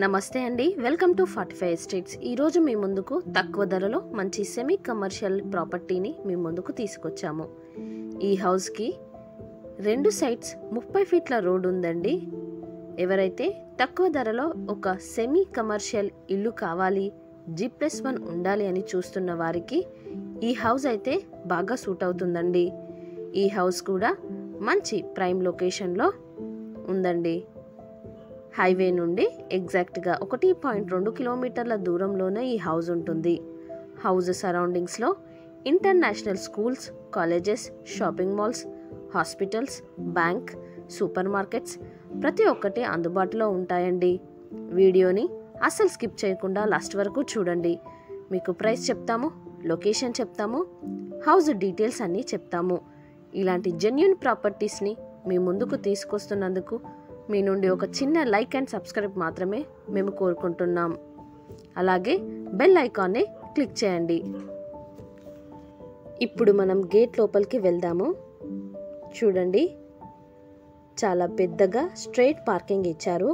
నమస్తే అండి, welcome to 45 estates. ఈరోజు మీ ముందుకు తక్కువ ధరలో మంచి సెమీ కమర్షియల్ ప్రాపర్టీని మీ ముందుకు తీసుకొచ్చాము. ఈ హౌస్కి 2 సైడ్స్ 30 ఫీట్ల రోడ్ ఉందండి. ఎవరైతే తక్కువ ధరలో ఒక సెమీ కమర్షియల్ ఇల్లు కావాలి, G+1 ఉండాలి అని చూస్తున్న వారికి ఈ హౌస్ అయితే బాగా సూట్ అవుతుందండి. ఈ హౌస్ కూడా మంచి ప్రైమ్ లొకేషన్లో ఉందండి. హైవే నుండి ఎగ్జాక్ట్గా 1.2 కిలోమీటర్ల దూరంలోనే ఈ హౌస్ ఉంటుంది. హౌస్ సరౌండింగ్స్లో international schools, colleges, shopping malls, hospitals, bank, super markets ప్రతి ఒక్కటి అందుబాటులో ఉంటాయండి. వీడియోని అస్సలు స్కిప్ చేయకుండా లాస్ట్ వరకు చూడండి. మీకు ప్రైస్ చెప్తాము, లొకేషన్ చెప్తాము, హౌస్ డీటెయిల్స్ అన్నీ చెప్తాము. ఇలాంటి జెన్యూన్ ప్రాపర్టీస్ని మీ ముందుకు తీసుకొస్తున్నందుకు మీ నుండి ఒక చిన్న లైక్ అండ్ సబ్స్క్రైబ్ మాత్రమే మేము కోరుకుంటున్నాం. అలాగే బెల్ ఐకాన్ని క్లిక్ చేయండి. ఇప్పుడు మనం గేట్ లోపలికి వెళ్దాము. చూడండి, చాలా పెద్దగా స్ట్రైట్ పార్కింగ్ ఇచ్చారు.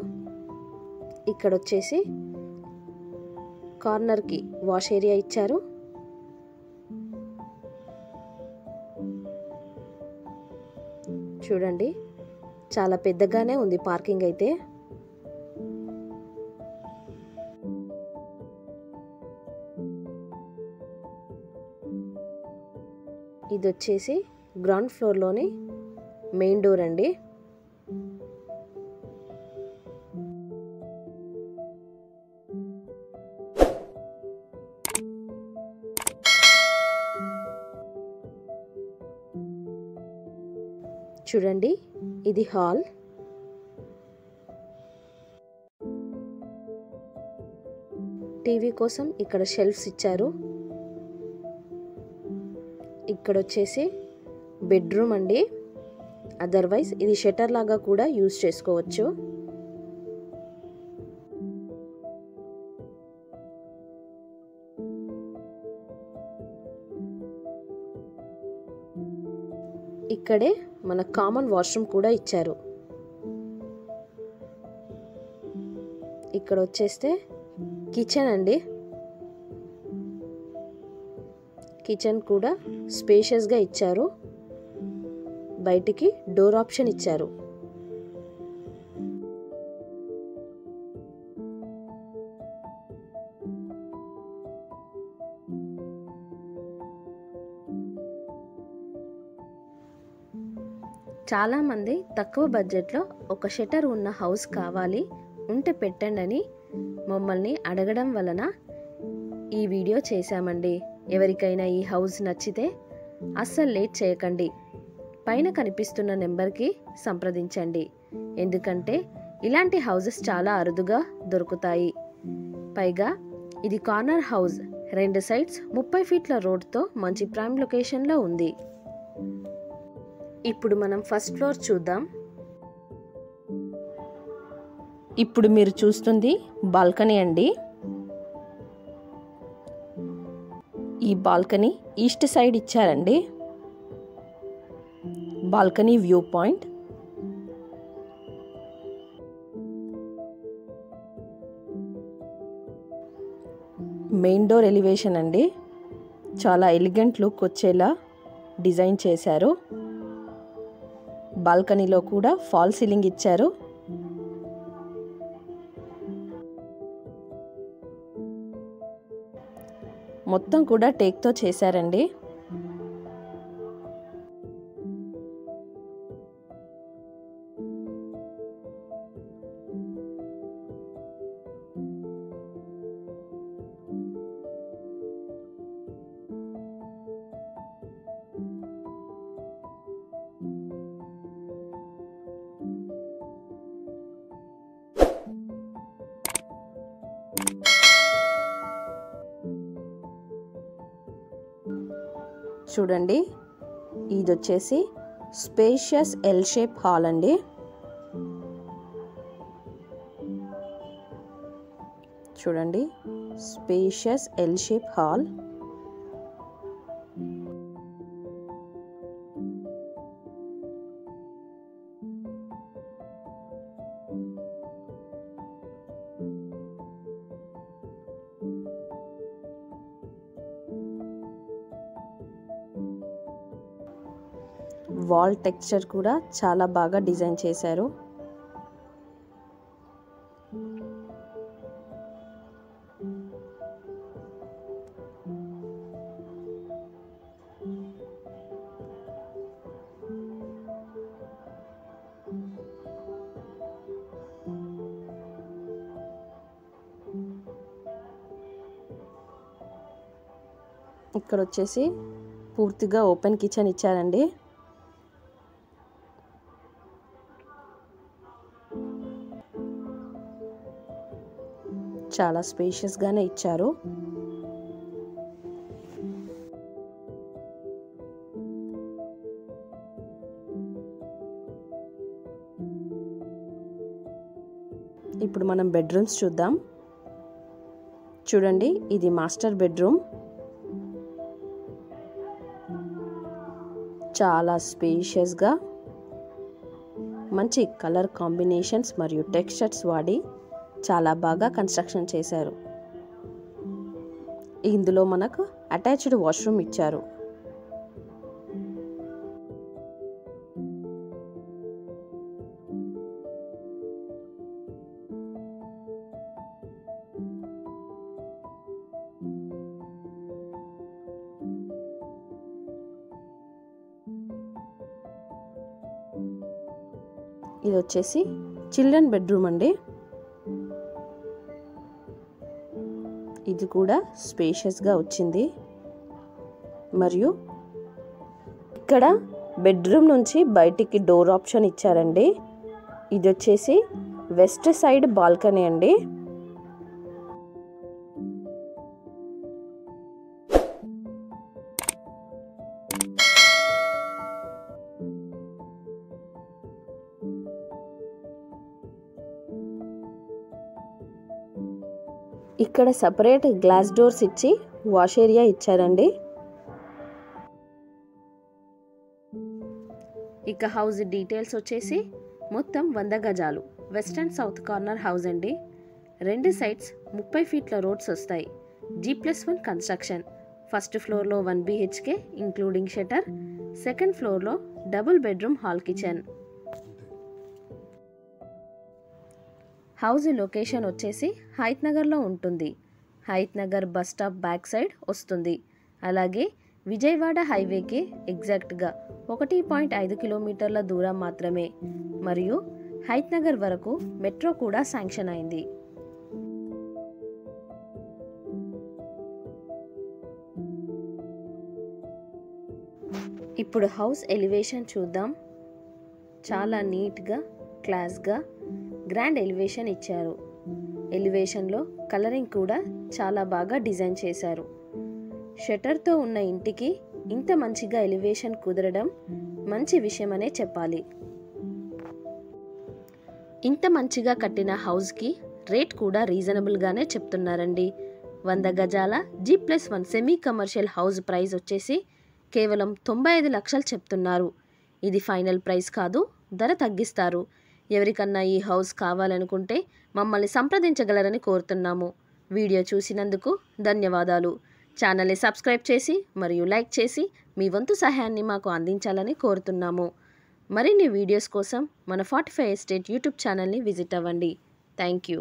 ఇక్కడ వచ్చేసి కార్నర్కి వాష్ ఏరియా ఇచ్చారు. చూడండి, చాలా పెద్దగానే ఉంది పార్కింగ్ అయితే. ఇది వచ్చేసి గ్రౌండ్ ఫ్లోర్లోని మెయిన్ డోర్ అండి. చూడండి, ఇది హాల్. టీవీ కోసం ఇక్కడ షెల్ఫ్స్ ఇచ్చారు. ఇక్కడ వచ్చేసి బెడ్రూమ్ అండి. అదర్వైజ్ ఇది షట్టర్ లాగా కూడా యూజ్ చేసుకోవచ్చు. ఇక్కడే మన కామన్ వాష్రూమ్ కూడా ఇచ్చారు. ఇక్కడ వచ్చేస్తే కిచెన్ అండి. కిచెన్ కూడా స్పేషియస్గా ఇచ్చారు. బయటికి డోర్ ఆప్షన్ ఇచ్చారు. చాలామంది తక్కువ బడ్జెట్లో ఒక షట్టర్ ఉన్న హౌస్ కావాలి, ఉంటే పెట్టండి అని మమ్మల్ని అడగడం వలన ఈ వీడియో చేశామండి. ఎవరికైనా ఈ హౌస్ నచ్చితే అస్సలు లేట్ చేయకండి, పైన కనిపిస్తున్న నెంబర్కి సంప్రదించండి. ఎందుకంటే ఇలాంటి హౌసెస్ చాలా అరుదుగా దొరుకుతాయి. పైగా ఇది కార్నర్ హౌస్, 2 సైడ్స్ 30 ఫీట్ల రోడ్తో మంచి ప్రైమ్ లొకేషన్లో ఉంది. ఇప్పుడు మనం ఫస్ట్ ఫ్లోర్ చూద్దాం. ఇప్పుడు మీరు చూస్తుంది బాల్కనీ అండి. ఈ బాల్కనీ ఈస్ట్ సైడ్ ఇచ్చారండి. Balcony view point. Main door elevation అండి. చాలా ఎలిగెంట్ లుక్ వచ్చేలా డిజైన్ చేశారు. బాల్కనీలో కూడా ఫాల్ సీలింగ్ ఇచ్చారు. మొత్తం కూడా టేక్తో చేశారండి. చూడండి, ఇది వచ్చేసి స్పేషియస్ ఎల్ షేప్ హాల్ అండి. చూడండి, spacious L shape hall. Wall texture కూడా చాలా బాగా డిజైన్ చేశారు. ఇక్కడ వచ్చేసి పూర్తిగా ఓపెన్ కిచెన్ ఇచ్చారండి. చాలా స్పేషియస్ గానే ఇచ్చారు. ఇప్పుడు మనం బెడ్రూమ్స్ చూద్దాం. చూడండి, ఇది మాస్టర్ బెడ్రూమ్. చాలా స్పేషియస్గా మంచి కలర్ కాంబినేషన్స్ మరియు టెక్స్చర్స్ వాడి చాలా బాగా కన్స్ట్రక్షన్ చేశారు. ఇందులో మనకు అటాచ్డ్ వాష్రూమ్ ఇచ్చారు. ఇది వచ్చేసి చిల్డ్రన్ బెడ్రూమ్ అండి. ఇది కూడా స్పేషియస్గా వచ్చింది. మరియు ఇక్కడ బెడ్రూమ్ నుంచి బయటికి డోర్ ఆప్షన్ ఇచ్చారండి. ఇది వచ్చేసి వెస్ట్ సైడ్ బాల్కనీ అండి. ఇక్కడ సపరేట్ గ్లాస్ డోర్స్ ఇచ్చి వాష్ ఏరియా ఇచ్చారండి. ఇక హౌస్ డీటెయిల్స్ వచ్చేసి మొత్తం 100 గజాలు west and south corner house అండి. 2 సైడ్స్ 30 ఫీట్ల రోడ్స్ వస్తాయి. G+1 construction. ఫస్ట్ ఫ్లోర్లో 1 BHK ఇంక్లూడింగ్ షటర్. సెకండ్ ఫ్లోర్లో double bedroom hall kitchen. House location వచ్చేసి హైత్ నగర్లో ఉంటుంది. Hayath Nagar bus stop back side వస్తుంది. అలాగే విజయవాడ హైవేకి ఎగ్జాక్ట్గా 1.5 కిలోమీటర్ల దూరం మాత్రమే. మరియు హైత్ నగర్ వరకు మెట్రో కూడా శాంక్షన్ అయింది. ఇప్పుడు హౌస్ ఎలివేషన్ చూద్దాం. చాలా నీట్గా, క్లాస్గా గ్రాండ్ ఎలివేషన్ ఇచ్చారు. ఎలివేషన్లో కలరింగ్ కూడా చాలా బాగా డిజైన్ చేశారు. షట్టర్తో ఉన్న ఇంటికి ఇంత మంచిగా ఎలివేషన్ కుదరడం మంచి విషయమనే చెప్పాలి. ఇంత మంచిగా కట్టిన హౌస్కి రేట్ కూడా రీజనబుల్గానే చెప్తున్నారండి. 100 గజాల G+1 semi commercial house price వచ్చేసి కేవలం 95 లక్షలు చెప్తున్నారు. ఇది ఫైనల్ ప్రైస్ కాదు, ధర తగ్గిస్తారు. ఎవరికన్నా ఈ హౌస్ కావాలనుకుంటే మమ్మల్ని సంప్రదించగలరని కోరుతున్నాము. వీడియో చూసినందుకు ధన్యవాదాలు. ఛానల్ని సబ్స్క్రైబ్ చేసి మరియు లైక్ చేసి మీ వంతు సహాయాన్ని మాకు అందించాలని కోరుతున్నాము. మరిన్ని వీడియోస్ కోసం మన 45 ఎస్టేట్ యూట్యూబ్ ఛానల్ని విజిట్ అవ్వండి. Thank you.